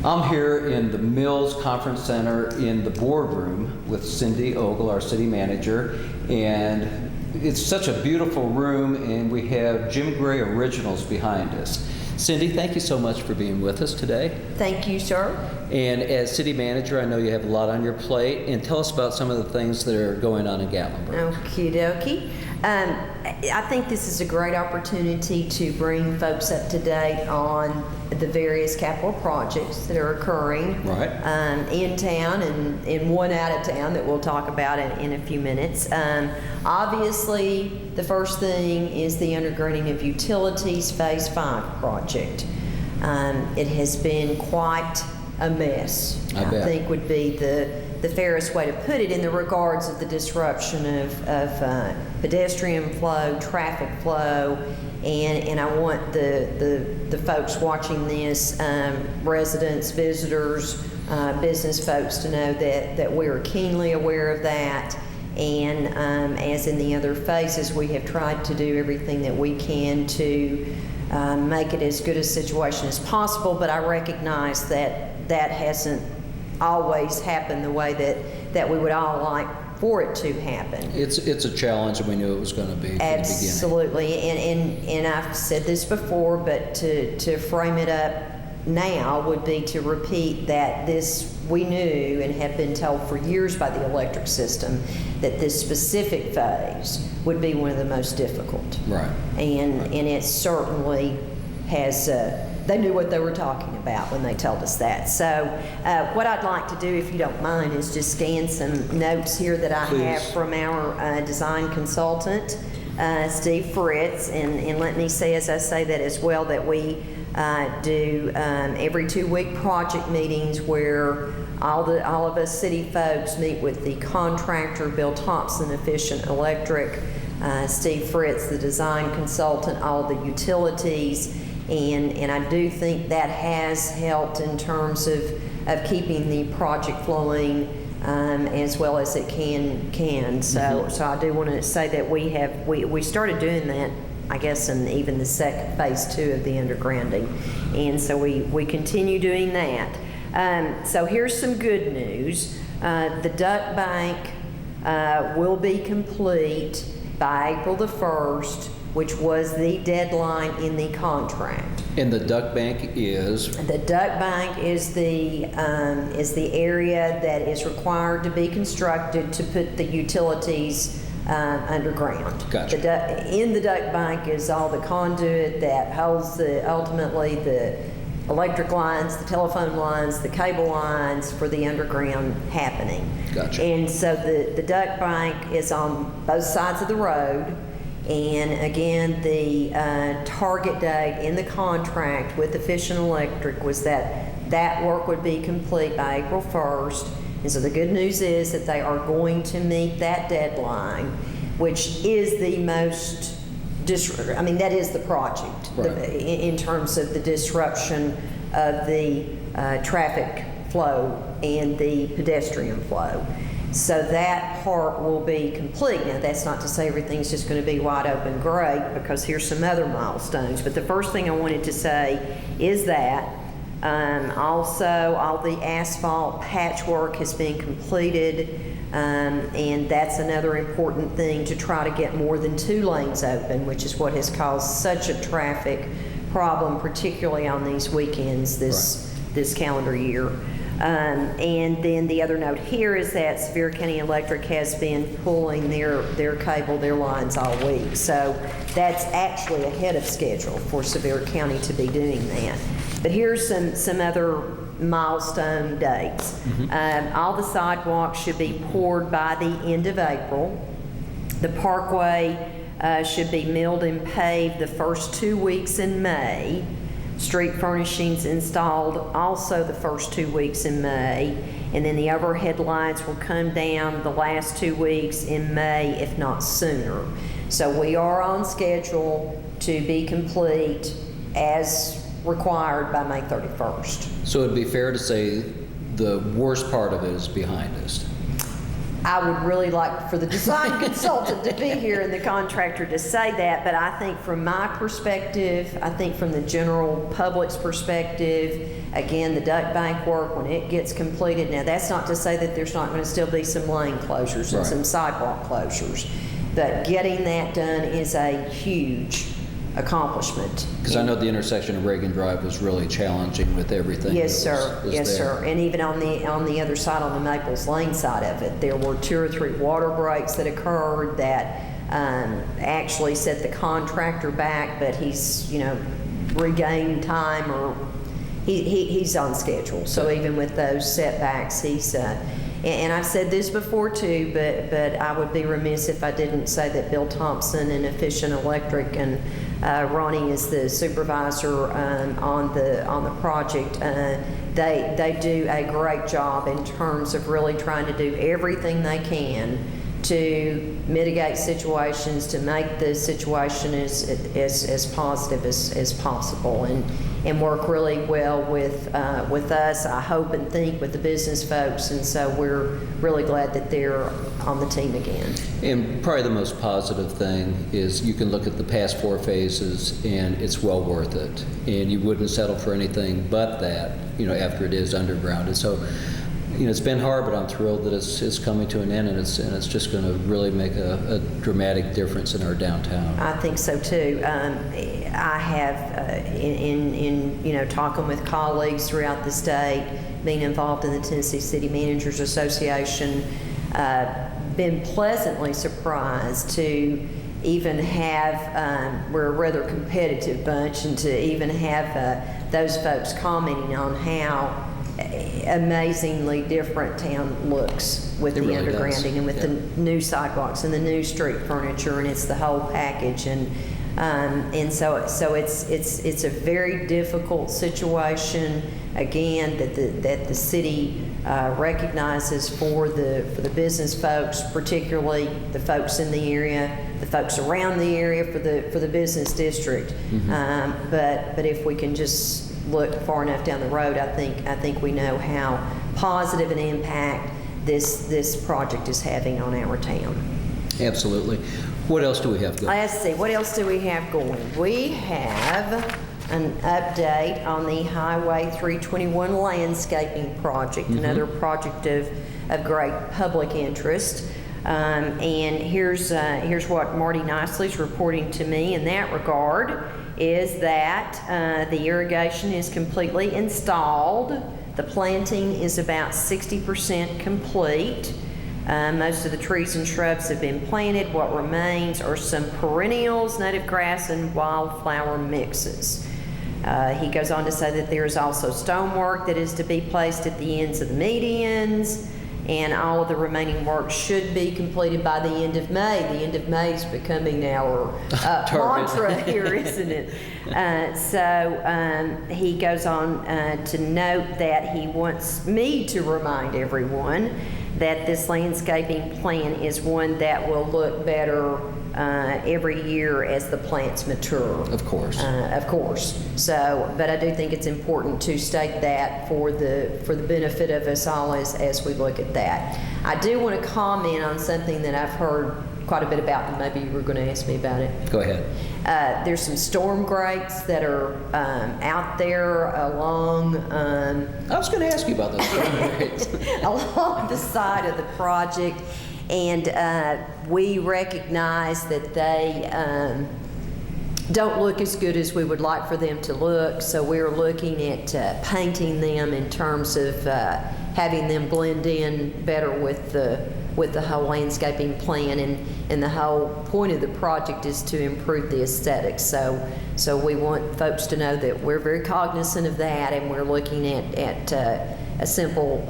I'm here in the Mills Conference Center in the boardroom with Cindy Ogle, our city manager, and it's such a beautiful room, and we have Jim Gray Originals behind us. Cindy, thank you so much for being with us today. Thank you, sir. And as city manager, I know you have a lot on your plate, and tell us about some of the things that are going on in Gatlinburg. Okie dokie. I think this is a great opportunity to bring folks up to date on the various capital projects that are occurring in town and in one out of town that we'll talk about in a few minutes. Obviously, the first thing is the undergrounding of utilities Phase 5 project. It has been quite a mess, I think would be the fairest way to put it, in the regards of the disruption of pedestrian flow, traffic flow, and I want the folks watching this, residents, visitors, business folks, to know that we are keenly aware of that. And as in the other phases, we have tried to do everything that we can to make it as good a situation as possible, but I recognize that hasn't always happened the way that we would all like for it to happen. It's a challenge, and we knew it was going to be from the beginning. Absolutely, and I've said this before, but to frame it up now would be to repeat that this, we knew and have been told for years by the electric system that this specific phase would be one of the most difficult. Right. And it certainly has, they knew what they were talking about when they told us that. So what I'd like to do, if you don't mind, is just scan some notes here that I have from our design consultant, Steve Fritz, and let me say, as I say that as well, that we do every 2-week project meetings where all of us city folks meet with the contractor, Bill Thompson, Efficient Electric, Steve Fritz, the design consultant, all the utilities, and I do think that has helped in terms of keeping the project flowing as well as it can. So I do want to say that we started doing that, I guess, in even the second Phase 2 of the undergrounding, and so we continue doing that. So here's some good news. The duct bank will be complete by April the 1st, which was the deadline in the contract. And the duct bank is? The duct bank is the area that is required to be constructed to put the utilities underground. Gotcha. In the duct bank is all the conduit that holds ultimately the electric lines, the telephone lines, the cable lines for the underground happening. Gotcha. And so the duct bank is on both sides of the road. And again, the target date in the contract with Efficient Electric was that work would be complete by April 1st. And so the good news is that they are going to meet that deadline, which is the most, that is the project, right, in terms of the disruption of the traffic flow and the pedestrian flow. So that part will be complete. Now, that's not to say everything's just going to be wide open great, because here's some other milestones. But the first thing I wanted to say is that also all the asphalt patchwork has been completed, and that's another important thing, to try to get more than 2 lanes open, which is what has caused such a traffic problem, particularly on these weekends this calendar year. And then the other note here is that Sevier County Electric has been pulling their cable, their lines all week. So that's actually ahead of schedule for Sevier County to be doing that. But here's some other milestone dates. All the sidewalks should be poured by the end of April. The parkway should be milled and paved the first 2 weeks in May. Street furnishings installed also the first 2 weeks in May, and then the overhead lights will come down the last 2 weeks in May, if not sooner. So we are on schedule to be complete as required by May 31st. So it'd be fair to say the worst part of it is behind us. I would really like for the design consultant to be here and the contractor to say that, but I think from my perspective, I think from the general public's perspective, Again, the duck bank work, when it gets completed, now that's not to say that there's not going to still be some lane closures and Right. some sidewalk closures, but getting that done is a huge accomplishment. Because I know the intersection of Reagan Drive was really challenging with everything. Yes, that sir. was Yes, there. sir. And even on the other side, on the Maples Lane side of it, there were 2 or 3 water breaks that occurred that actually set the contractor back, but he's, regained time, or he's on schedule. So even with those setbacks, he's and I've said this before too, but I would be remiss if I didn't say that Bill Thompson and Efficient Electric, and Ronnie is the supervisor on the project. They do a great job in terms of really trying to do everything they can to mitigate situations, to make the situation as positive as possible, and work really well with us, I hope and think, with the business folks. And so we're really glad that they're on the team again. And probably the most positive thing is you can look at the past 4 phases and it's well worth it. And you wouldn't settle for anything but that, after it is underground. And so, it's been hard, but I'm thrilled that it's coming to an end, and it's just going to really make a dramatic difference in our downtown. I think so too. I have, in talking with colleagues throughout the state, being involved in the Tennessee City Managers Association, been pleasantly surprised to even have, we're a rather competitive bunch, and to even have those folks commenting on how amazingly different town looks with It the really does. undergrounding and with Yeah. the new sidewalks and the new street furniture, and it's the whole package. And so it's a very difficult situation, again, that the city recognizes for the business folks, particularly the folks in the area, the folks around the area for the business district. But if we can just look far enough down the road, I think we know how positive an impact this project is having on our town. Absolutely. What else do we have going? Let's see, what else do we have going? We have an update on the Highway 321 landscaping project, another project of great public interest. And here's what Marty Nicely's reporting to me in that regard, is that the irrigation is completely installed. The planting is about 60% complete. Most of the trees and shrubs have been planted. What remains are some perennials, native grass, and wildflower mixes. He goes on to say that there is also stonework that is to be placed at the ends of the medians, and all of the remaining work should be completed by the end of May. The end of May is becoming our mantra here, isn't it? So he goes on to note that he wants me to remind everyone that this landscaping plan is one that will look better every year as the plants mature. Of course. Of course. So, but I do think it's important to state that for the benefit of us all as we look at that. I do want to comment on something that I've heard quite a bit about, and maybe you were going to ask me about it. Go ahead. There's some storm grates that are out there along I was going to ask you about those. along the side of the project, and we recognize that they don't look as good as we would like for them to look, so we're looking at painting them in terms of having them blend in better with the whole landscaping plan, and the whole point of the project is to improve the aesthetics. So we want folks to know that we're very cognizant of that, and we're looking at a simple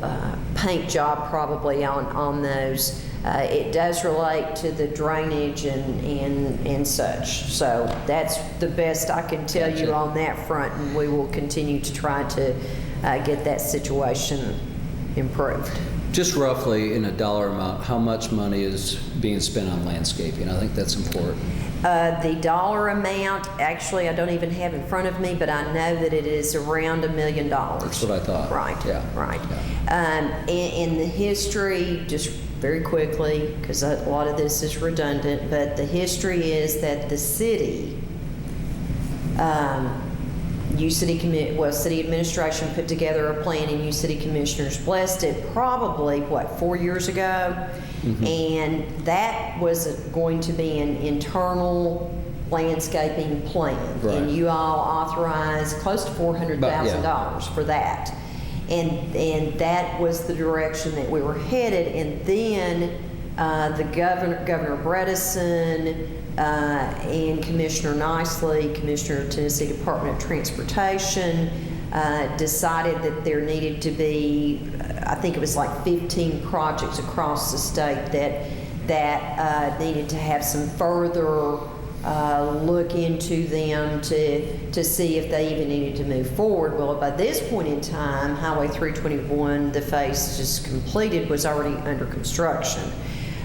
paint job probably on those. It does relate to the drainage and such. So that's the best I can tell you Gotcha. on that front, and we will continue to try to get that situation improved. Just roughly in a dollar amount, how much money is being spent on landscaping? I think that's important. The dollar amount, actually, I don't even have in front of me, but I know that it is around $1 million. That's what I thought. Right, Yeah. right. In the history, just very quickly, because a lot of this is redundant, but the history is that the city City administration put together a plan and you city commissioners blessed it probably, 4 years ago? And that was going to be an internal landscaping plan. Right. And you all authorized close to $400,000 for that. And that was the direction that we were headed. And then the Governor Bredesen, and Commissioner Nicely, Commissioner of Tennessee Department of Transportation, decided that there needed to be, I think it was like 15 projects across the state that needed to have some further look into them to see if they even needed to move forward. Well, by this point in time, Highway 321, the phase just completed, was already under construction.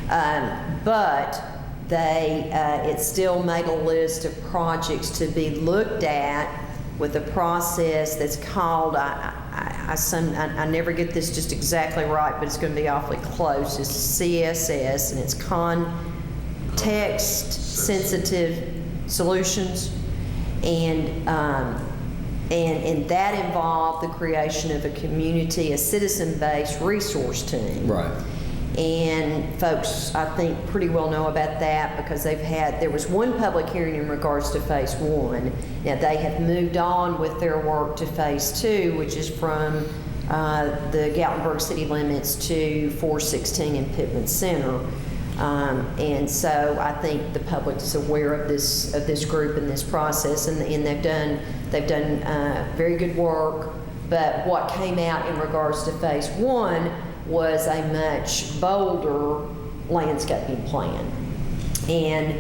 But it still made a list of projects to be looked at with a process that's called, I never get this just exactly right, but it's going to be awfully close. It's CSS, and it's Context Sensitive Solutions. And that involved the creation of a citizen-based resource team. Right. And folks, I think, pretty well know about that because there was one public hearing in regards to phase 1. Now, they have moved on with their work to phase 2, which is from the Gatlinburg city limits to 416 in Pittman Center. And so I think the public is aware of this group and this process, and they've done very good work. But what came out in regards to phase 1 was a much bolder landscaping plan, and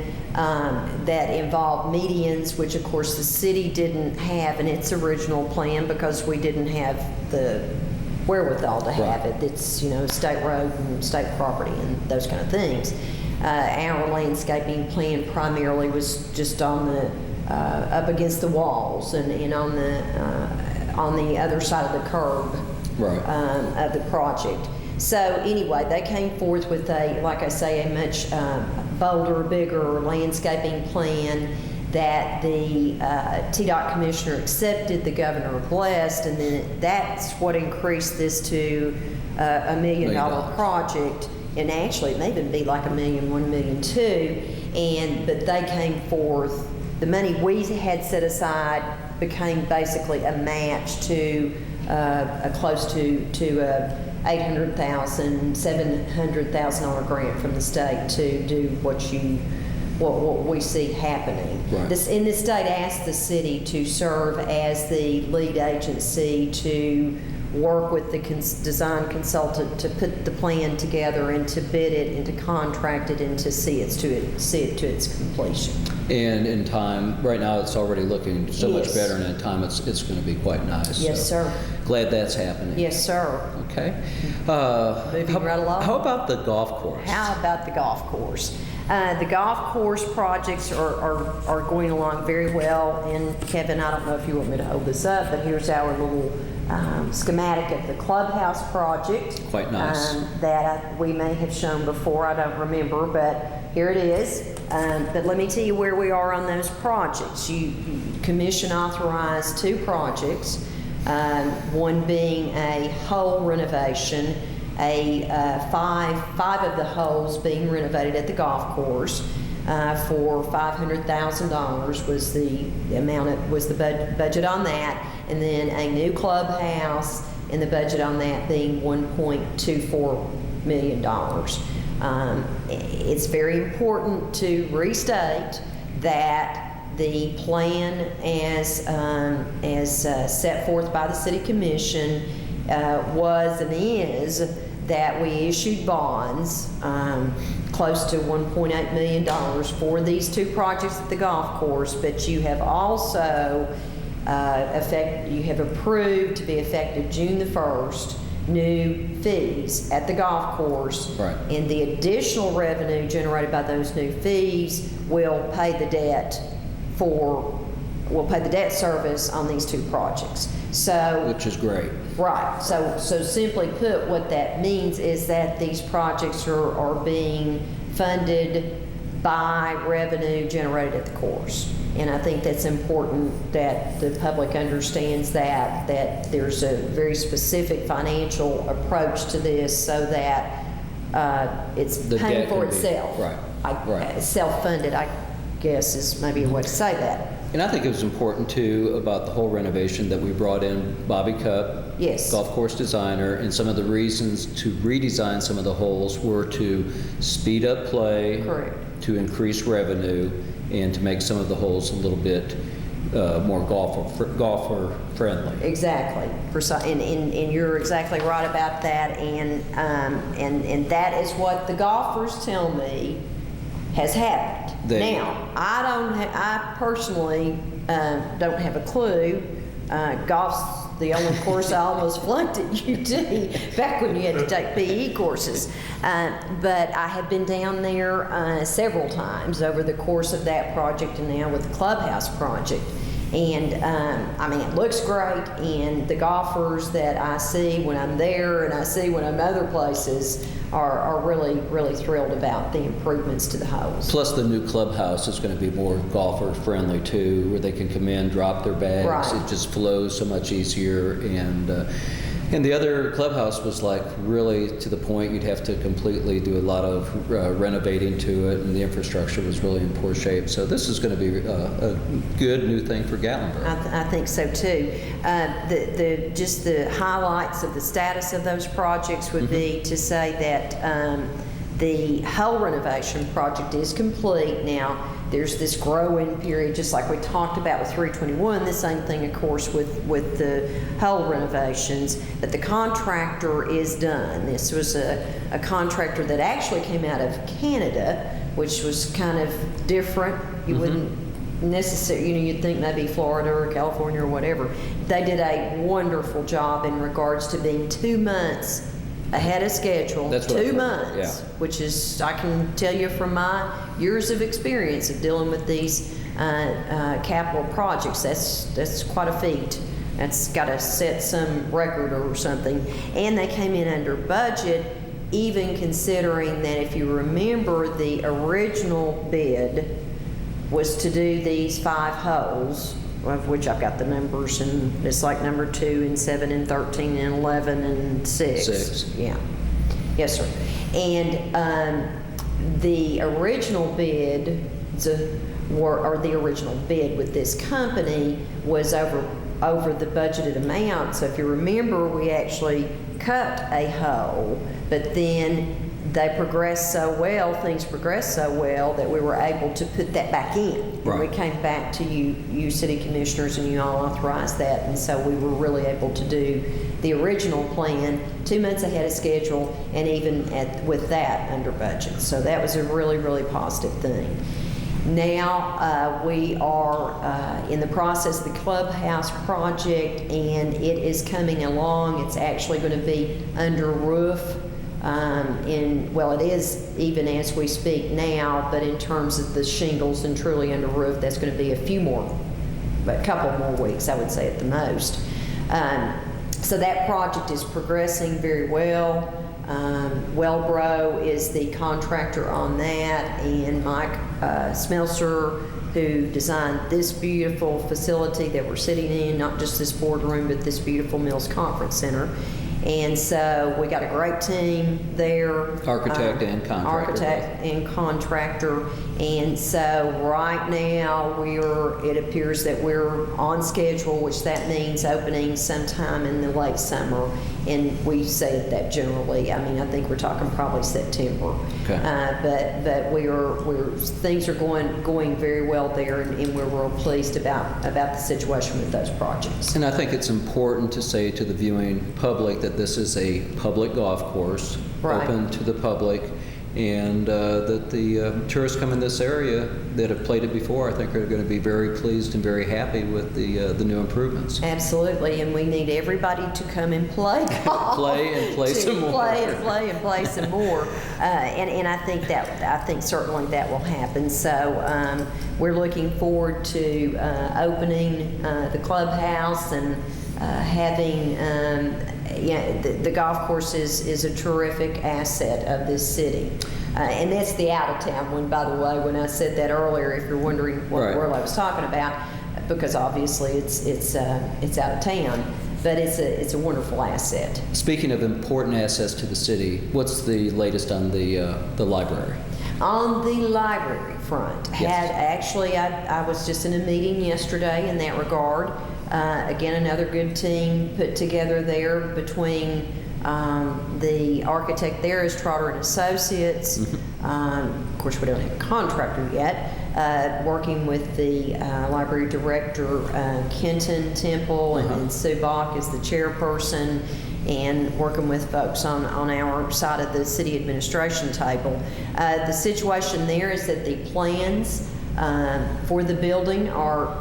that involved medians, which of course the city didn't have in its original plan because we didn't have the wherewithal to have it. It's state road and state property and those kind of things. Our landscaping plan primarily was just on the up against the walls and on the other side of the curb. Right. Of the project. So anyway, they came forth with a much bolder, bigger landscaping plan that the TDOT commissioner accepted, the governor blessed, and then that's what increased this to $1 million project. And actually, it may even be like $1 million, $1 million, $2 million. But they came forth. The money we had set aside became basically a match to close to $800,000, $700,000 grant from the state to do what we see happening. Right. The state asked the city to serve as the lead agency to work with the design consultant to put the plan together and to bid it and to contract it and to see it to its completion. And in time, right now it's already looking so much Yes. better, and in time it's going to be quite nice. Yes, so sir. Glad that's happening. Yes, sir. Okay. Moving right along. How about the golf course? How about the golf course? The golf course projects are going along very well. And Kevin, I don't know if you want me to hold this up, but here's our little schematic of the clubhouse project. Quite nice. That we may have shown before. I don't remember, but here it is. But let me tell you where we are on those projects. Commission authorized 2 projects. One being a hole renovation, five of the holes being renovated at the golf course for $500,000 was the amount. Was the budget on that, and then a new clubhouse, and the budget on that being $1.24 million. It's very important to restate that the plan as set forth by the City Commission was and is that we issued bonds close to $1.8 million for these 2 projects at the golf course, but you have also you have approved to be effective June the 1st new fees at the golf course. Right. And the additional revenue generated by those new fees will pay the debt service on these 2 projects. So, Which is great. right. So simply put, what that means is that these projects are being funded by revenue generated at the course. And I think that's important that the public understands that there's a very specific financial approach to this so that it's The paying debt for can be- itself. right. Self-funded, I guess, is maybe a way to say that. And I think it was important too about the whole renovation that we brought in Bobby Cup, Yes. golf course designer, and some of the reasons to redesign some of the holes were to speed up play, Correct. to increase revenue, and to make some of the holes a little bit more golfer friendly. Exactly. And you're exactly right about that. And that is what the golfers tell me has happened. Now, I personally don't have a clue. Golf's the only course I almost flunked at UT back when you had to take PE courses. But I have been down there several times over the course of that project and now with the clubhouse project. And I mean, it looks great, and the golfers that I see when I'm there and I see when I'm other places are really, really thrilled about the improvements to the holes. Plus, the new clubhouse is going to be more golfer friendly too, where they can come in, drop their bags. Right. It just flows so much easier. And the other clubhouse was like really to the point you'd have to completely do a lot of renovating to it, and the infrastructure was really in poor shape. So this is going to be a good new thing for Gatlinburg. I think so too. Just the highlights of the status of those projects would be to say that the hull renovation project is complete now. There's this growing period, just like we talked about with 321, the same thing, of course, with the hull renovations, but the contractor is done. This was a contractor that actually came out of Canada, which was kind of different. You wouldn't necessarily, you'd think maybe Florida or California or whatever. They did a wonderful job in regards to being 2 months ahead of schedule. That's what I 2 heard, months, yeah. which is, I can tell you from my years of experience of dealing with these capital projects, that's quite a feat. That's got to set some record or something. And they came in under budget, even considering that if you remember, the original bid was to do these 5 holes, of which I've got the numbers, and it's like number 2 and 7 and 13 and 11 and 6. 6. Yeah. Yes, sir. And the original bid, the original bid with this company was over the budgeted amount. So if you remember, we actually cut a hole, but then things progressed so well that we were able to put that back in. Right. And we came back to you city commissioners, and you all authorized that, and so we were really able to do the original plan 2 months ahead of schedule, and even with that under budget. So that was a really, really positive thing. Now we are in the process of the clubhouse project, and it is coming along. It's actually going to be under roof. It is even as we speak now, but in terms of the shingles and truly under roof, that's going to be a couple more weeks, I would say at the most. So that project is progressing very well. Wellbro is the contractor on that, and Mike Smelser, who designed this beautiful facility that we're sitting in, not just this boardroom, but this beautiful Mills Conference Center. And so we got a great team there. Architect and contractor. Architect and contractor. And so right now it appears that we're on schedule, which that means opening sometime in the late summer. And we say that generally. I mean, I think we're talking probably September. Okay. But things are going very well there, and we're real pleased about the situation with those projects. And I think it's important to say to the viewing public that this is a public golf course, Right. open to the public, and that the tourists come in this area that have played it before, I think, are going to be very pleased and very happy with the new improvements. Absolutely, and we need everybody to come and play golf. Play and play some more. Play some more, and I think certainly that will happen. So we're looking forward to opening the clubhouse and having yeah, the golf course is a terrific asset of this city. And that's the out-of-town one, by the way, when I said that earlier, if you're wondering what Right. world I was talking about, because obviously it's out of town, but it's a wonderful asset. Speaking of important assets to the city, what's the latest on the library? On the library front, I was just in a meeting yesterday in that regard. Again, another good team put together there between the architect there is Trotter and Associates. Of course, we don't have a contractor yet. Working with the library director, Kenton Temple, and then Sue Bach is the chairperson, and working with folks on our side of the city administration table. The situation there is that the plans for the building are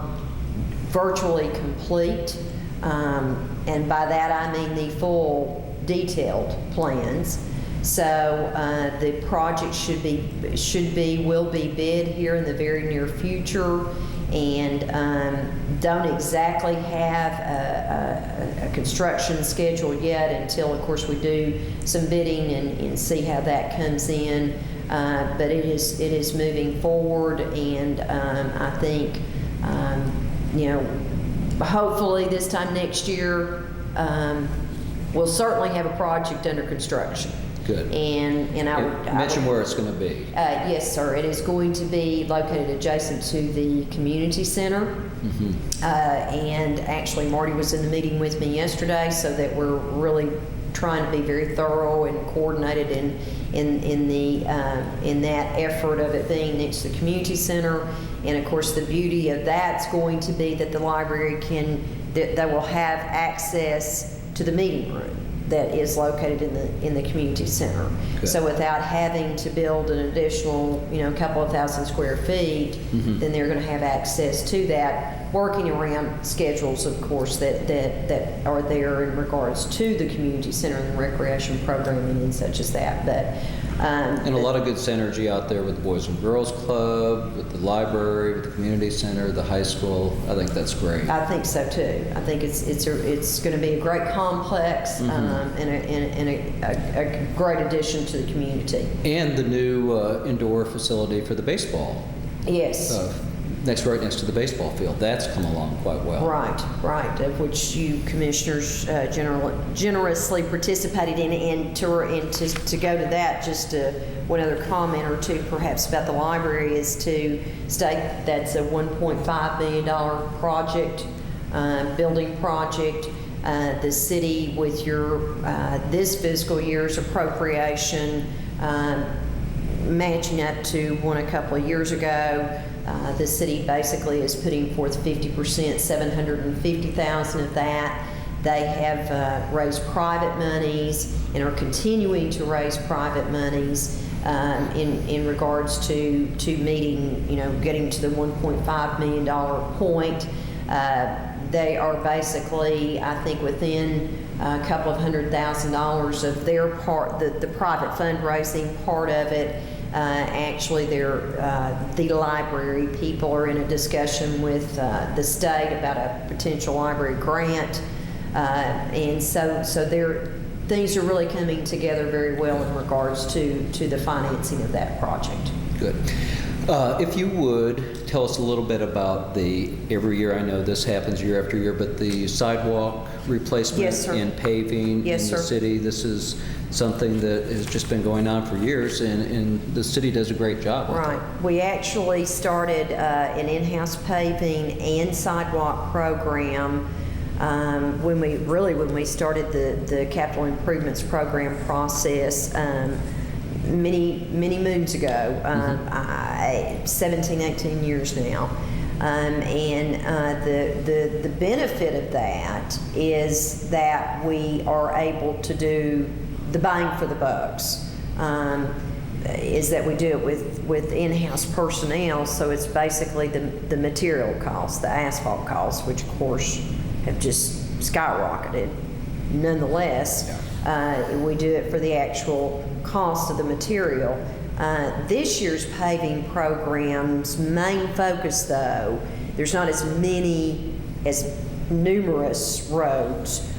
virtually complete, and by that I mean the full detailed plans. So the project will be bid here in the very near future, and don't exactly have a construction schedule yet until, of course, we do some bidding and see how that comes in. But it is moving forward, and I think hopefully this time next year we'll certainly have a project under construction. Good. And I would mention where it's going to be. Yes, sir. It is going to be located adjacent to the community center. And actually, Marty was in the meeting with me yesterday, so that we're really trying to be very thorough and coordinated in that effort of it being next to the community center. And of course, the beauty of that's going to be that the library they will have access to the meeting room that is located in the community center. Good. So without having to build an additional, couple of thousand square feet, then they're going to have access to that, working around schedules, of course, that are there in regards to the community center and the recreation programming and such as that. But and a lot of good synergy out there with the Boys and Girls Club, with the library, with the community center, the high school. I think that's great. I think so too. I think it's going to be a great complex and a great addition to the community. And the new indoor facility for the baseball. Yes. Right next to the baseball field. That's come along quite well. Right, of which you commissioners generously participated in. And to go to that, just one other comment or two perhaps about the library is to state that's a $1.5 million project, building project. The city, with your this fiscal year's appropriation, matching up to one a couple of years ago, the city basically is putting forth 50%, $750,000 of that. They have raised private monies and are continuing to raise private monies in regards to meeting, getting to the $1.5 million point. They are basically, I think, within a couple of $100,000 of their part, the private fundraising part of it. Actually, the library people are in a discussion with the state about a potential library grant, and so things are really coming together very well in regards to the financing of that project. Good. If you would tell us a little bit about every year, I know this happens year after year, but the sidewalk replacement and paving in the city. This is something that has just been going on for years, and the city does a great job with it. We actually started an in-house paving and sidewalk program when we started the capital improvements program process many moons ago, 17, 18 years now. The benefit of that is that we are able to do the bang for the bucks. Is that we do it with in-house personnel, so it's basically the material costs, the asphalt costs, which of course have just skyrocketed. Nonetheless, we do it for the actual cost of the material. This year's paving program's main focus, though, there's not as numerous roads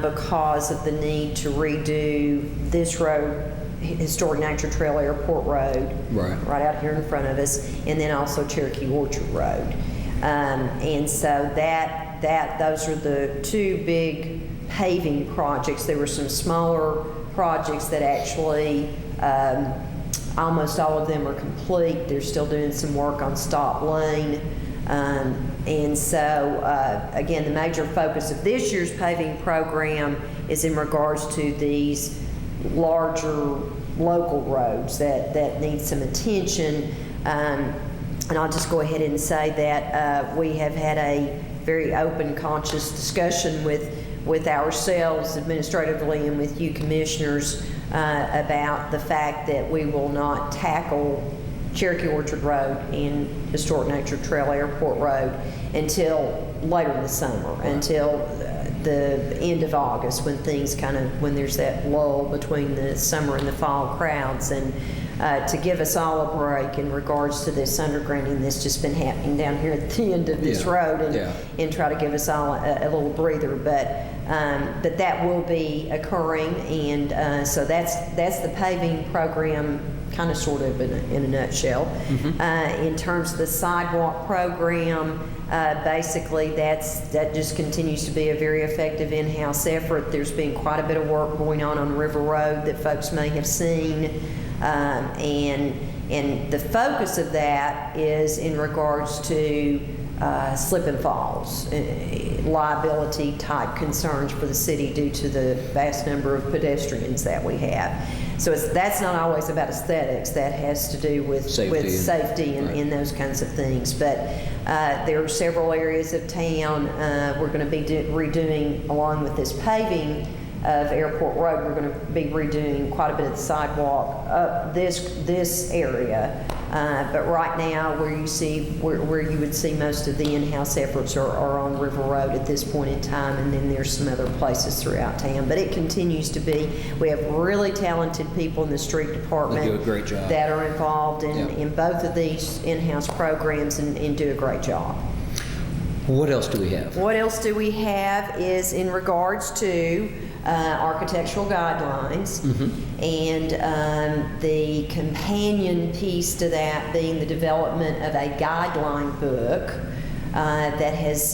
because of the need to redo this road, Historic Nature Trail Airport Road, right out here in front of us, and then also Cherokee Orchard Road. And so those are the two big paving projects. There were some smaller projects that actually, almost all of them are complete. They're still doing some work on Stop Lane. And so, again, the major focus of this year's paving program is in regards to these larger local roads that need some attention. And I'll just go ahead and say that we have had a very open, conscious discussion with ourselves administratively and with you commissioners about the fact that we will not tackle Cherokee Orchard Road and Historic Nature Trail Airport Road until later in the summer, until the end of August, when things when there's that lull between the summer and the fall crowds, and to give us all a break in regards to this undergrounding that's just been happening down here at the end of this road, and try to give us all a little breather. But that will be occurring, and so that's the paving program, kind of sort of in a nutshell. In terms of the sidewalk program, basically that just continues to be a very effective in-house effort. There's been quite a bit of work going on River Road that folks may have seen, and the focus of that is in regards to slip and falls, liability type concerns for the city due to the vast number of pedestrians that we have. So that's not always about aesthetics. That has to do with safety and those kinds of things. But there are several areas of town we're going to be redoing, along with this paving of Airport Road. We're going to be redoing quite a bit of the sidewalk up this area. But right now, where you would see most of the in-house efforts are on River Road at this point in time, and then there's some other places throughout town. But it continues to be. We have really talented people in the street department. They do a great job. That are involved in both of these in-house programs and do a great job. What else do we have? What else do we have is in regards to architectural guidelines, and the companion piece to that being the development of a guideline book that has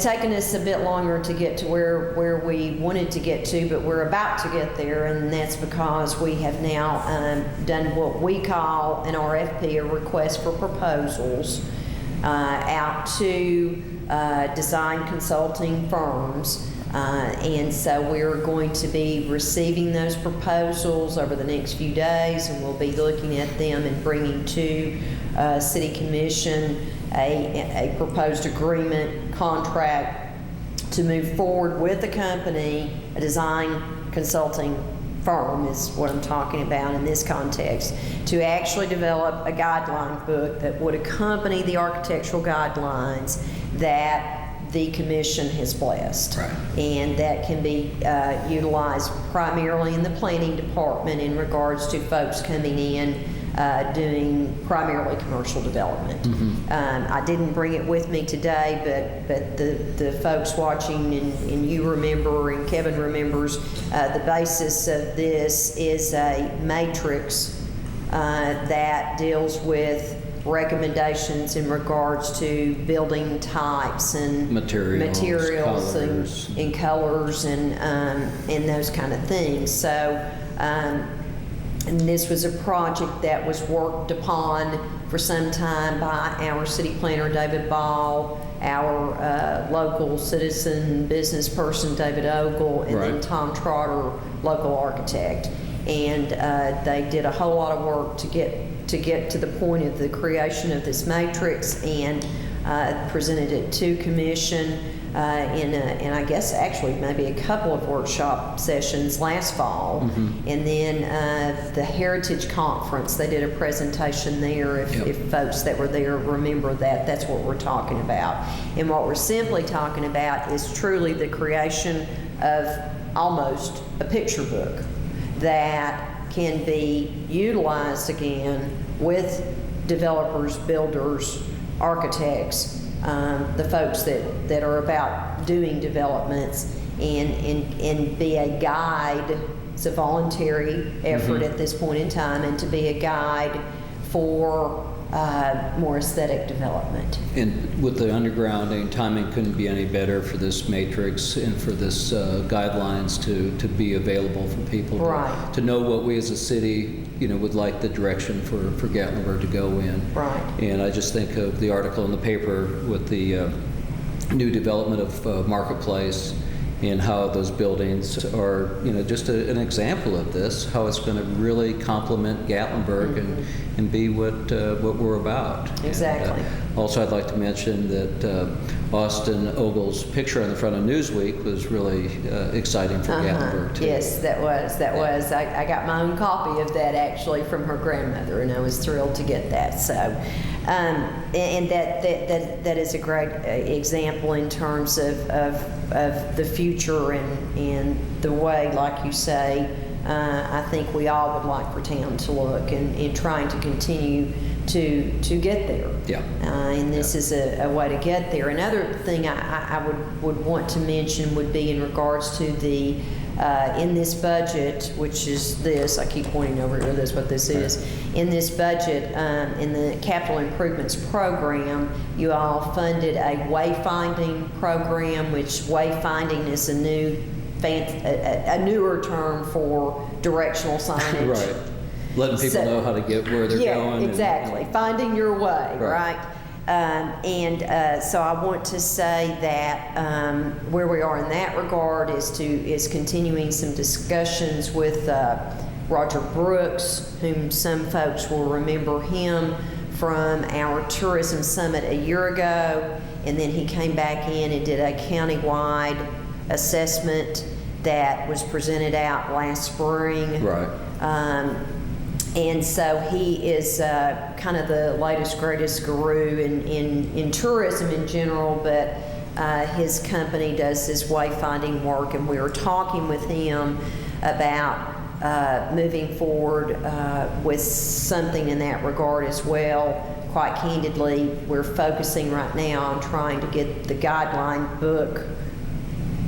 taken us a bit longer to get to where we wanted to get to, but we're about to get there, and that's because we have now done what we call an RFP, a request for proposals, out to design consulting firms. And so we're going to be receiving those proposals over the next few days, and we'll be looking at them and bringing to City Commission a proposed agreement contract to move forward with the company. A design consulting firm is what I'm talking about in this context, to actually develop a guideline book that would accompany the architectural guidelines that the commission has blessed. Right. And that can be utilized primarily in the planning department in regards to folks coming in doing primarily commercial development. I didn't bring it with me today, but the folks watching and you remember and Kevin remembers, the basis of this is a matrix that deals with recommendations in regards to building types and materials colors. and colors and those kind of things. So and this was a project that was worked upon for some time by our city planner David Ball, our local citizen business person David Ogle, and then Tom Trotter, local architect. And they did a whole lot of work to get to the point of the creation of this matrix, and presented it to commission in I guess actually maybe a couple of workshop sessions last fall. And then the Heritage Conference, they did a presentation there. If folks that were there remember that's what we're talking about. And what we're simply talking about is truly the creation of almost a picture book that can be utilized again with developers, builders, architects the folks that are about doing developments and be a guide. It's a voluntary effort at this point in time, and to be a guide for more aesthetic development. And with the undergrounding, timing couldn't be any better for this matrix and for this guidelines to be available for people Right. to know what we as a city, would like the direction for Gatlinburg to go in. Right. And I just think of the article in the paper with the new development of Marketplace and how those buildings are, just an example of this, how it's going to really complement Gatlinburg and be what we're about. Exactly. And, also, I'd like to mention that Austin Ogle's picture on the front of Newsweek was really exciting for Gatlinburg, too. Yes, that was. I got my own copy of that actually from her grandmother, and I was thrilled to get that. So, and that is a great example in terms of the future and the way, like you say, I think we all would like for town to look and trying to continue to get there. Yeah. And this is a way to get there. Another thing I would want to mention would be in regards to the in this budget, which is this, I keep pointing over here, that's what this is. In this budget, in the capital improvements program, you all funded a wayfinding program, which wayfinding is a newer term for directional signage. Right. Letting people know how to get where they're going. Yeah, exactly. Finding your way, right? So I want to say that where we are in that regard is continuing some discussions with Roger Brooks, whom some folks will remember him from our tourism summit a year ago, and then he came back in and did a countywide assessment that was presented out last spring. Right. And so he is kind of the latest, greatest guru in tourism in general, but his company does this wayfinding work, and we were talking with him about moving forward with something in that regard as well. Quite candidly, we're focusing right now on trying to get the guideline book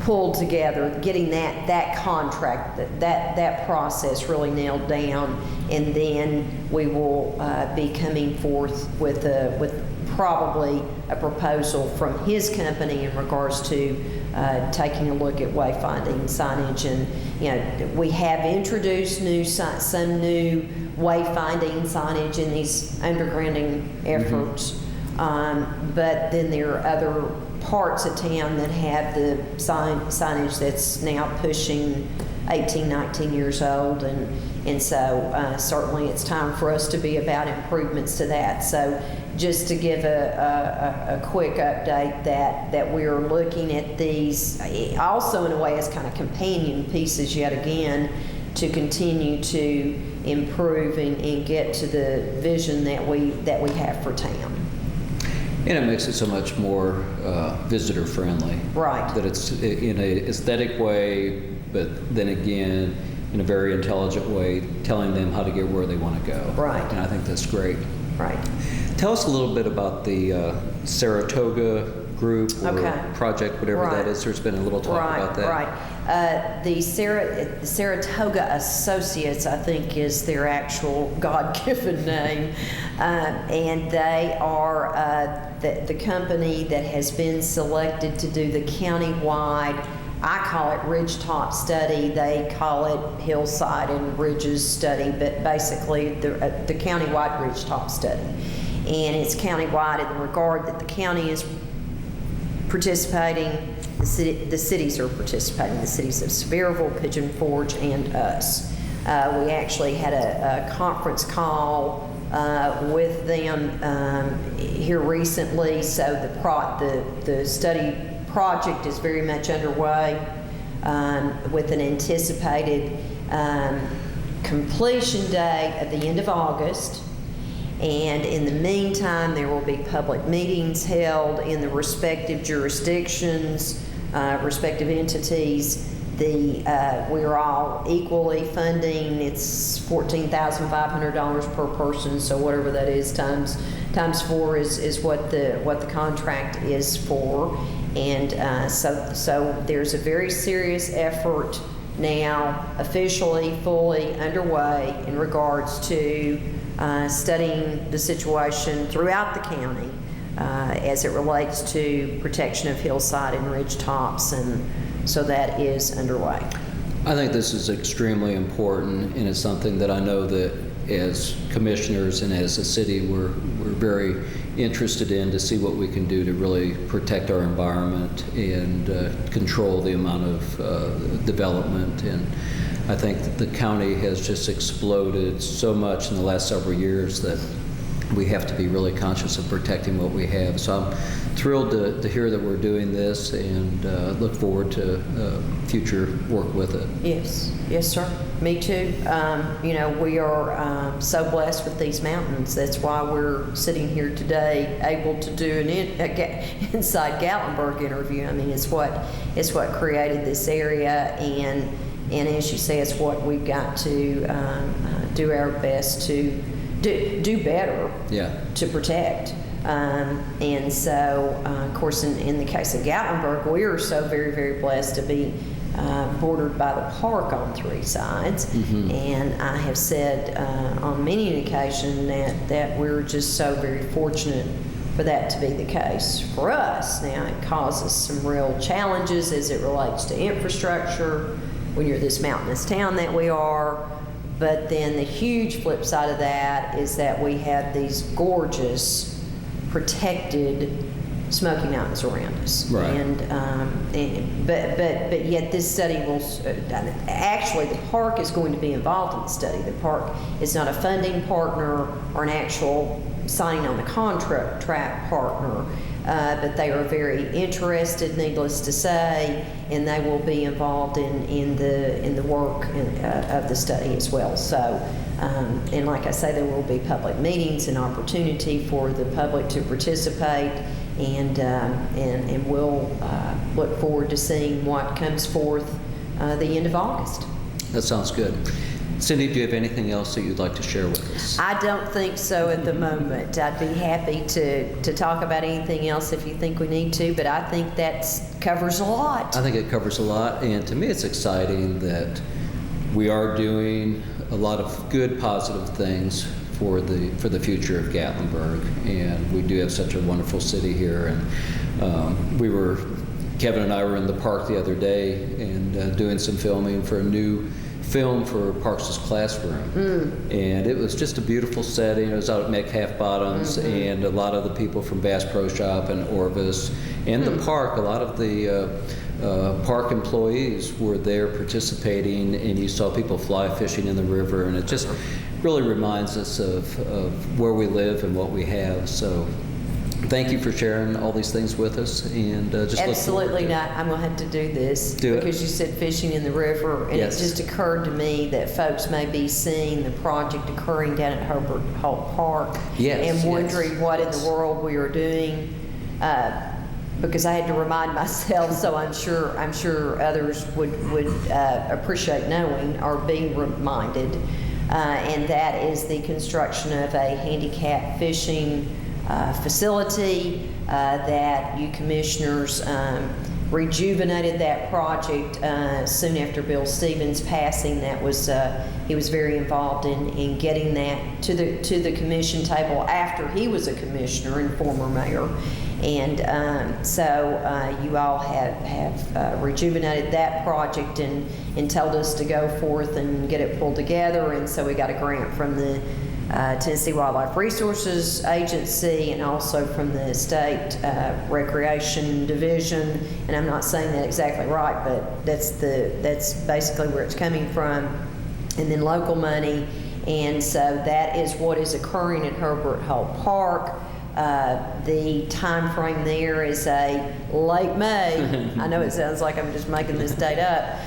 pulled together, getting that contract, that process really nailed down, and then we will be coming forth with probably a proposal from his company in regards to taking a look at wayfinding signage. And we have introduced some new wayfinding signage in these undergrounding efforts, but then there are other parts of town that have the signage that's now pushing 18, 19 years old, and so certainly it's time for us to be about improvements to that. So just to give a quick update that we're looking at these also in a way as kind of companion pieces yet again to continue to improve and get to the vision that we have for town. And it makes it so much more visitor friendly. Right. That it's in an aesthetic way, but then again, in a very intelligent way, telling them how to get where they want to go. Right. And I think that's great. Right. Tell us a little bit about the Saratoga group or project, whatever that is. There's been a little talk about that. Right. The Saratoga Associates, I think, is their actual God-given name. And they are the company that has been selected to do the county-wide, I call it ridgetop study, they call it hillside and ridges study, but basically the county-wide ridgetop study. And it's county-wide in the regard that the county is participating, the cities are participating, the cities of Sevierville, Pigeon Forge, and us. We actually had a conference call with them here recently, so the study project is very much underway with an anticipated completion date at the end of August. And in the meantime, there will be public meetings held in the respective jurisdictions, respective entities we are all equally funding. It's $14,500 per person, so whatever that is times 4 is what the contract is for. And so there's a very serious effort now, officially, fully underway in regards to studying the situation throughout the county as it relates to protection of hillside and ridge tops, and so that is underway. I think this is extremely important, and it's something that I know that as commissioners and as a city, we're very interested in to see what we can do to really protect our environment and control the amount of development. And I think that the county has just exploded so much in the last several years that we have to be really conscious of protecting what we have. So I'm thrilled to hear that we're doing this, and look forward to future work with it. Yes, sir. Me too. We are so blessed with these mountains. That's why we're sitting here today, able to do an inside Gatlinburg interview. I mean, it's what created this area, and as you say, it's what we've got to do our best to do better to protect. And so, of course, in the case of Gatlinburg, we are so very, very blessed to be bordered by the park on 3 sides. Mm-hmm. And I have said on many an occasion that we're just so very fortunate for that to be the case for us. Now, it causes some real challenges as it relates to infrastructure when you're this mountainous town that we are. But then the huge flip side of that is that we have these gorgeous, protected Smoky Mountains around us. Right. But yet this study will, actually the park is going to be involved in the study. The park is not a funding partner or an actual signing on the contract partner. But they are very interested, needless to say, and they will be involved in the work of the study as well. So, and like I say, there will be public meetings and opportunity for the public to participate, and we'll look forward to seeing what comes forth the end of August. That sounds good. Cindy, do you have anything else that you'd like to share with us? I don't think so at the moment. I'd be happy to talk about anything else if you think we need to, but I think that covers a lot. I think it covers a lot, and to me it's exciting that we are doing a lot of good, positive things for the future of Gatlinburg, and we do have such a wonderful city here. And Kevin and I were in the park the other day and doing some filming for a new film for Parks' Classroom. And it was just a beautiful setting. It was out at Metcalf Bottoms, and a lot of the people from Bass Pro Shop and Orvis and the park, a lot of the park employees were there participating, and you saw people fly fishing in the river, and it just really reminds us of where we live and what we have. So thank you for sharing all these things with us, and just absolutely not. I'm gonna have to do this because you said fishing in the river, and yes. It just occurred to me that folks may be seeing the project occurring down at Herbert Holt Park, and wondering what in the world we are doing. Because I had to remind myself, so I'm sure others would appreciate knowing or being reminded, and that is the construction of a handicap fishing facility that you commissioners rejuvenated that project soon after Bill Stevens' passing. That was he was very involved in getting that to the commission table after he was a commissioner and former mayor. And so you all have rejuvenated that project and told us to go forth and get it pulled together. And so we got a grant from the Tennessee Wildlife Resources Agency and also from the State Recreation Division. And I'm not saying that exactly right, but that's basically where it's coming from. And then local money. And so that is what is occurring at Herbert Holt Park. The time frame there is a late May. I know it sounds like I'm just making this date up,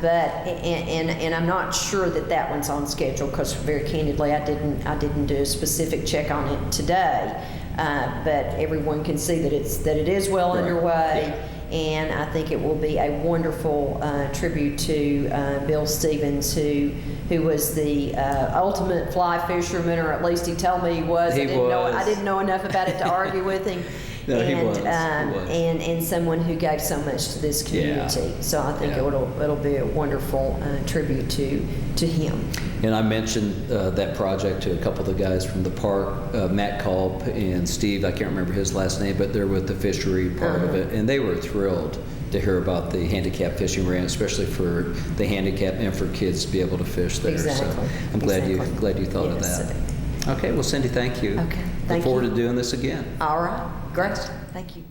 but I'm not sure that one's on schedule because, very candidly, I didn't do a specific check on it today. But everyone can see that it is well underway. and I think it will be a wonderful tribute to Bill Stevens, who was the ultimate fly fisherman, or at least he told me he was. He I didn't know enough about it to argue with him. No, he was. And someone who gave so much to this community. Yeah. So I think Yeah. it'll be a wonderful tribute to him. And I mentioned that project to a couple of the guys from the park, Matt Culp and Steve, I can't remember his last name, but they're with the fishery part of it, and they were thrilled to hear about the handicap fishing ramp, especially for the handicap and for kids to be able to fish there. Exactly. So I'm glad Exactly. you thought Yes. of that. Okay, well, Cindy, thank you. Okay, Look thank forward you. to doing this again. All right, great. Thank you.